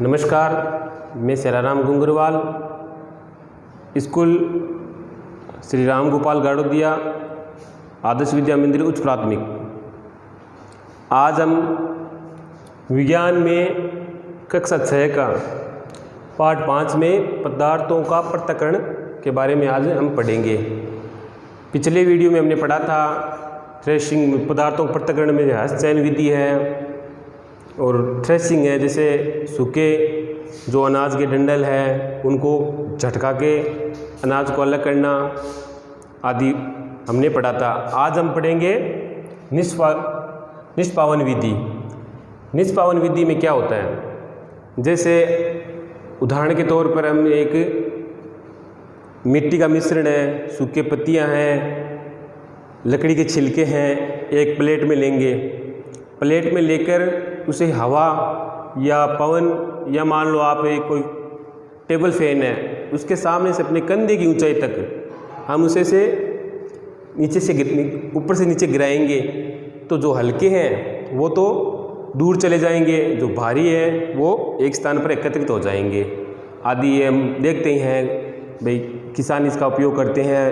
नमस्कार, मैं सेराराम गुंगरवाल, स्कूल श्री राम गोपाल गाड़ोदिया आदर्श विद्या मंदिर उच्च प्राथमिक। आज हम विज्ञान में कक्षा 6 का पाठ 5 में पदार्थों का पृथक्करण के बारे में आज हम पढ़ेंगे। पिछले वीडियो में हमने पढ़ा था थ्रेशिंग, पदार्थों के पृथक्करण में हस्तचयन विधि है और थ्रेशिंग है, जैसे सूखे जो अनाज के डंडल है उनको झटका के अनाज को अलग करना आदि हमने पढ़ा था। आज हम पढ़ेंगे निष्पावन विधि। निष्पावन विधि में क्या होता है, जैसे उदाहरण के तौर पर हम एक मिट्टी का मिश्रण है, सूखे पत्तियां हैं, लकड़ी के छिलके हैं, एक प्लेट में लेंगे। प्लेट में लेकर उसे हवा या पवन या मान लो आप एक कोई टेबल फैन है, उसके सामने से अपने कंधे की ऊंचाई तक हम उसे नीचे से ऊपर से नीचे गिराएंगे, तो जो हल्के हैं वो तो दूर चले जाएंगे, जो भारी है वो एक स्थान पर एकत्रित हो जाएंगे आदि। हम देखते हैं भाई किसान इसका उपयोग करते हैं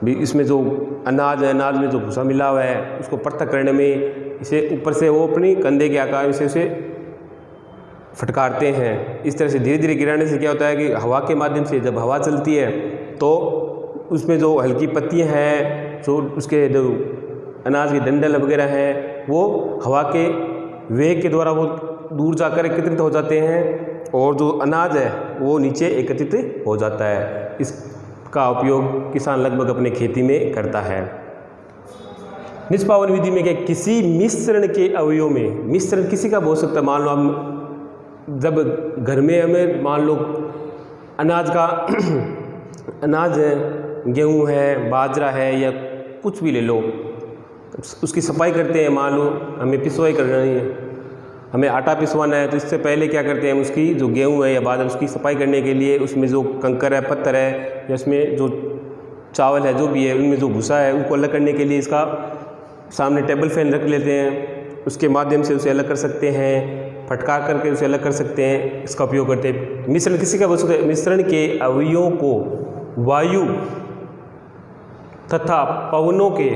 भी, इसमें जो अनाज है, अनाज में जो भूसा मिला हुआ है उसको पृथक करने में इसे ऊपर से वो अपनी कंधे के आकार में से उसे फटकारते हैं। इस तरह से धीरे धीरे गिराने से क्या होता है कि हवा के माध्यम से जब हवा चलती है तो उसमें जो हल्की पत्तियां हैं, जो उसके जो अनाज के डंडल वगैरह हैं, वो हवा के वेग के द्वारा वो दूर जाकर एकत्रित हो जाते हैं और जो अनाज है वो नीचे एकत्रित हो जाता है। इसका उपयोग किसान लगभग अपने खेती में करता है। निष्पावन विधि में क्या, किसी मिश्रण के अवयव में, मिश्रण किसी का हो सकता है, मान लो हम जब घर में हमें मान लो अनाज का अनाज है, गेहूं है, बाजरा है या कुछ भी ले लो, उसकी सफाई करते हैं। मान लो हमें पिसवाई करनी है, हमें आटा पिसवाना है, तो इससे पहले क्या करते हैं, उसकी जो गेहूं है या बाजरा उसकी सफाई करने के लिए उसमें जो कंकर है, पत्थर है या उसमें जो चावल है, जो भी है, उनमें जो भूसा है उनको अलग करने के लिए इसका सामने टेबल फैन रख लेते हैं, उसके माध्यम से उसे अलग कर सकते हैं, फटकार करके उसे अलग कर सकते हैं, इसका उपयोग करते हैं। मिश्रण किसी का वस्तु, मिश्रण के अवयवों को वायु तथा पवनों के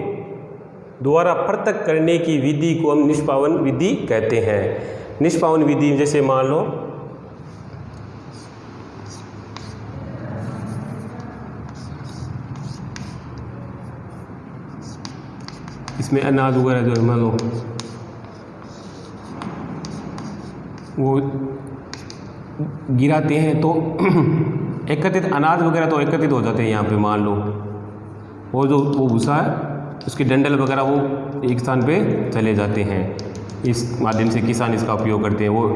द्वारा पृथक करने की विधि को हम निष्पावन विधि कहते हैं। निष्पावन विधि जैसे मान लो इसमें अनाज वगैरह जो है मान लो वो गिराते हैं तो एकत्रित अनाज वगैरह तो एकत्रित हो जाते हैं यहाँ पे मान लो, और जो वो भूसा है उसके डंडल वगैरह वो एक स्थान पे चले जाते हैं। इस माध्यम से किसान इसका उपयोग करते हैं। वो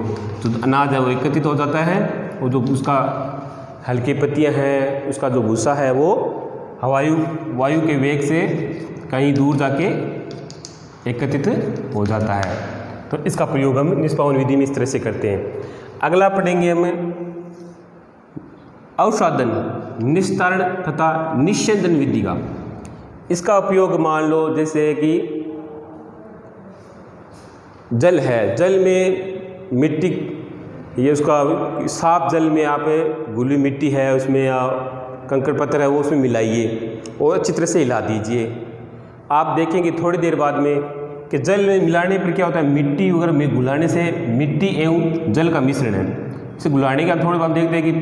जो अनाज है वो एकत्रित हो जाता है और जो उसका हल्की पत्तियाँ हैं, उसका जो भूसा है वो वायु के वेग से कहीं दूर जाके एकत्रित हो जाता है। तो इसका प्रयोग हम निष्पावन विधि में इस तरह से करते हैं। अगला पढ़ेंगे हम अवसादन, निस्तारण तथा निस्यंदन विधि का। इसका उपयोग मान लो जैसे कि जल है, जल में मिट्टी, ये उसका साफ जल में आप घुली मिट्टी है उसमें या कंकड़ पत्थर है वो उसमें मिलाइए और अच्छी तरह से हिला दीजिए। आप देखेंगे थोड़ी देर बाद में कि जल में मिलाने पर क्या होता है, मिट्टी वगैरह में घुलाने से मिट्टी एवं जल का मिश्रण है, इसे घुलाने के बाद थोड़ी बार देखते हैं कि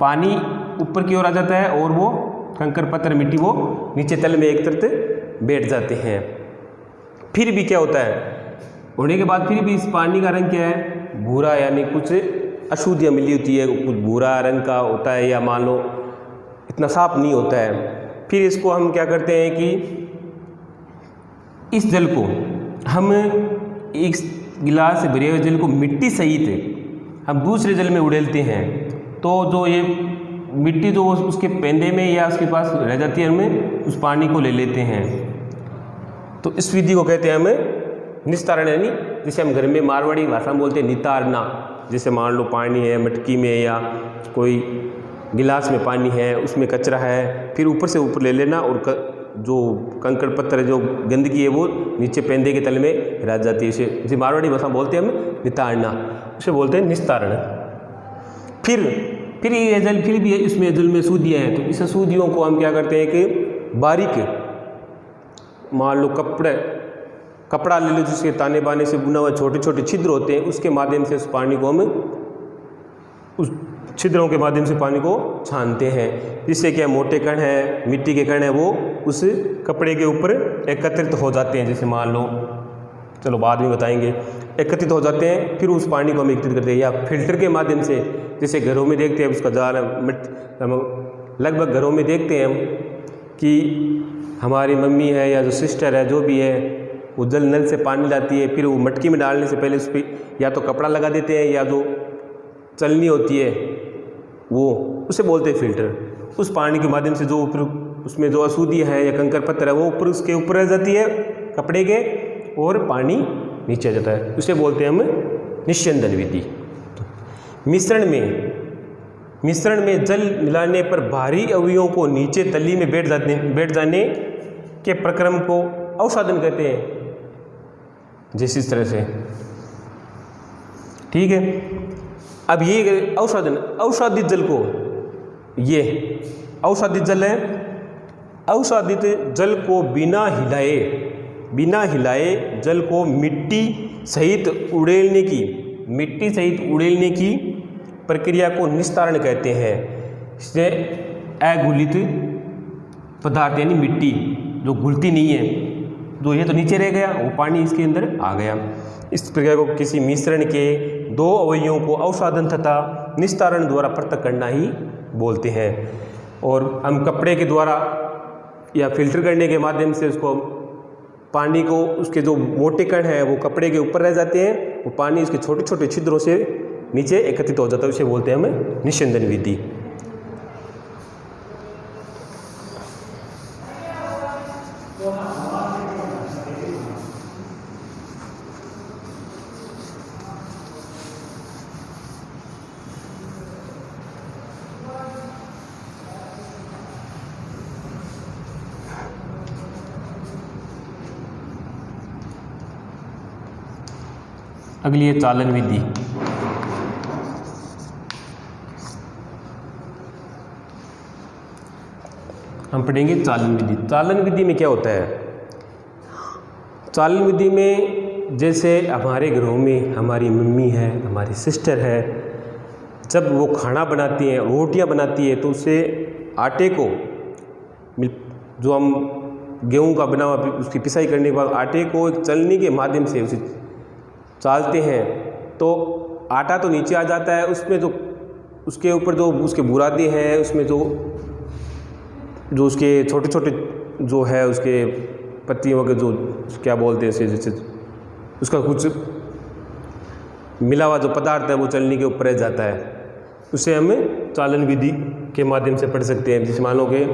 पानी ऊपर की ओर आ जाता है और वो कंकर पत्थर मिट्टी वो नीचे तल में एक तरफ बैठ जाते हैं। फिर भी क्या होता है, होने के बाद फिर भी इस पानी का रंग क्या है, भूरा, यानी कुछ अशुद्धियाँ मिली होती है, कुछ भूरा रंग का होता है या मान लो इतना साफ नहीं होता है। फिर इसको हम क्या करते हैं कि इस जल को हम एक गिलास से भरे हुए जल को मिट्टी सहित हम दूसरे जल में उड़ेलते हैं, तो जो ये मिट्टी जो उसके पेंदे में या उसके पास रह जाती है, हमें उस पानी को ले लेते हैं। तो इस विधि को कहते हैं हमें निस्तारण, यानी जिसे हम घर में मारवाड़ी भाषा में बोलते हैं नितारना। जैसे मान लो पानी है मटकी में या कोई गिलास में पानी है, उसमें कचरा है, फिर ऊपर से ऊपर ले लेना और जो कंकड़ पत्थर जो गंदगी है वो नीचे पेंदे के तले में रह जाती है। इसे जो मारवाड़ी भाषा बोलते हैं हम नितारना, उसे बोलते हैं निस्तारण। फिर ये जल फिर भी इसमें जल में सूदियाँ हैं, तो इस सूदियों को हम क्या करते हैं कि बारीक मान लो कपड़ा ले लो जिसके ताने बाने से बुना हुआ छोटे छोटे छिद्र होते हैं, उसके माध्यम से उस पानी को हम उस छिद्रों के माध्यम से पानी को छानते हैं, जिससे क्या मोटे कण हैं, मिट्टी के कण हैं, वो उस कपड़े के ऊपर एकत्रित हो जाते हैं। जैसे मान लो, चलो बाद में बताएंगे, एकत्रित हो जाते हैं। फिर उस पानी को हम एकत्रित करते हैं या फिल्टर के माध्यम से, जैसे घरों में देखते हैं उसका जाल लगभग घरों में देखते हैं हम कि हमारी मम्मी है या जो सिस्टर है जो भी है वो जल नल से पानी लाती है, फिर वो मटकी में डालने से पहले उस पर या तो कपड़ा लगा देते हैं या जो चलनी होती है वो, उसे बोलते हैं फिल्टर। उस पानी के माध्यम से जो ऊपर उसमें जो अशुद्धि है या कंकर पत्थर है वो ऊपर उसके ऊपर रह जाती है कपड़े के, और पानी नीचे आ जाता है, उसे बोलते हैं हम निस्यंदन विधि। मिश्रण में जल मिलाने पर भारी अवयवों को नीचे तली में बैठ जाने के प्रक्रम को अवसादन कहते हैं। जैसे इस तरह से, ठीक है। अब ये अवसादित जल को, ये अवसादित जल है, अवसादित जल को बिना हिलाए जल को मिट्टी सहित उड़ेलने की प्रक्रिया को निस्तारण कहते हैं। इससे अघुलित पदार्थ यानी मिट्टी जो घुलती नहीं है, जो ये तो नीचे रह गया, वो पानी इसके अंदर आ गया। इस प्रक्रिया को किसी मिश्रण के दो अवयवों को अवसादन तथा निस्तारण द्वारा पृथक करना ही बोलते हैं। और हम कपड़े के द्वारा या फिल्टर करने के माध्यम से उसको पानी को, उसके जो मोटे कण हैं वो कपड़े के ऊपर रह जाते हैं, वो पानी इसके छोटे छोटे छिद्रों से नीचे एकत्रित हो जाता है, उसे बोलते हैं हम निस्यंदन विधि। अगली है चालन विधि। हम पढ़ेंगे चालन विधि। चालन विधि में क्या होता है? चालन विधि में जैसे हमारे घरों में हमारी मम्मी है, हमारी सिस्टर है, जब वो खाना बनाती हैं, रोटियां बनाती है, तो उससे आटे को, जो हम गेहूं का बना हुआ उसकी पिसाई करने के बाद आटे को एक चलनी के माध्यम से उसे चालते हैं, तो आटा तो नीचे आ जाता है, उसमें जो उसके ऊपर जो उसके बुरादे हैं, उसमें जो उसके छोटे छोटे जो है उसके पत्तियों के जो क्या बोलते हैं जैसे उसका कुछ मिला हुआ जो पदार्थ है वो चलनी के ऊपर रह जाता है, उसे हम चालन विधि के माध्यम से पढ़ सकते हैं। जैसे मान लो कि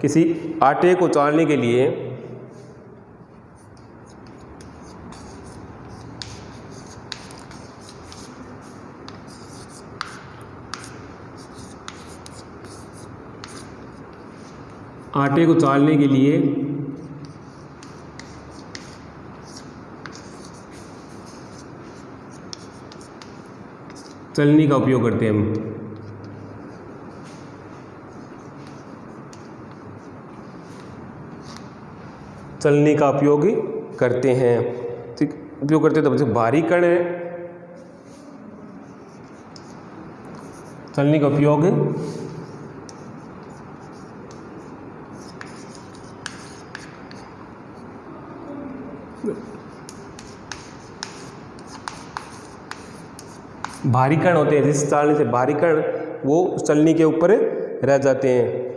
किसी आटे को चालने के लिए चलनी का उपयोग करते हैं हम। चलनी का उपयोग करते हैं, ठीक, उपयोग करते हैं। तो भारी कण है, चलनी का उपयोग भारी कण होते हैं, जिस चालनी से भारी कण वो उस चलनी के ऊपर रह जाते हैं।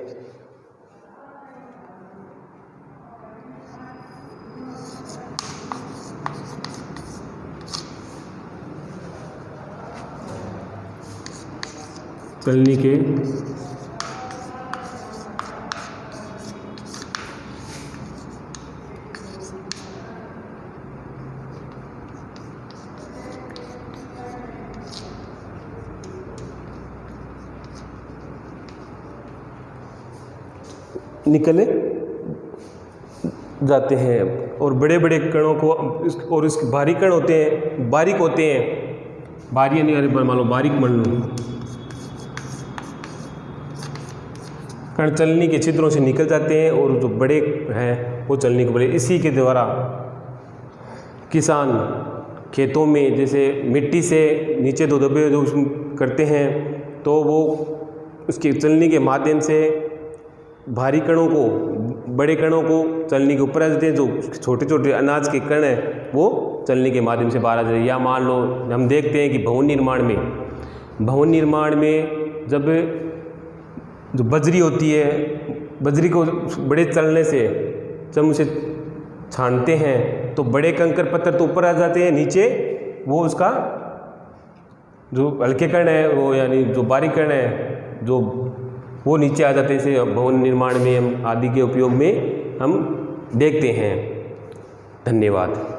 चलनी के निकले जाते हैं और बड़े बड़े कणों को और इसके भारी कण होते हैं, बारीक होते हैं, भारी नहीं, मान लो बारीक मान लो, कण चलनी के छिद्रों से निकल जाते हैं और जो बड़े हैं वो चलनी को बड़े। इसी के द्वारा किसान खेतों में जैसे मिट्टी से नीचे दो दबे जो करते हैं तो वो उसके चलनी के माध्यम से भारी कणों को, बड़े कणों को चलनी के ऊपर आ जाते हैं, जो छोटे छोटे अनाज के कण हैं वो चलनी के माध्यम से बाहर आ जाते हैं। या मान लो हम देखते हैं कि भवन निर्माण में जब जो बजरी होती है, बजरी को बड़े चलने से जब उसे छानते हैं तो बड़े कंकर पत्थर तो ऊपर आ जाते हैं, नीचे वो उसका जो हल्के कण है वो यानी जो बारीक कण है जो वो नीचे आ जाते हैं। इसे भवन निर्माण में हम आदि के उपयोग में हम देखते हैं। धन्यवाद।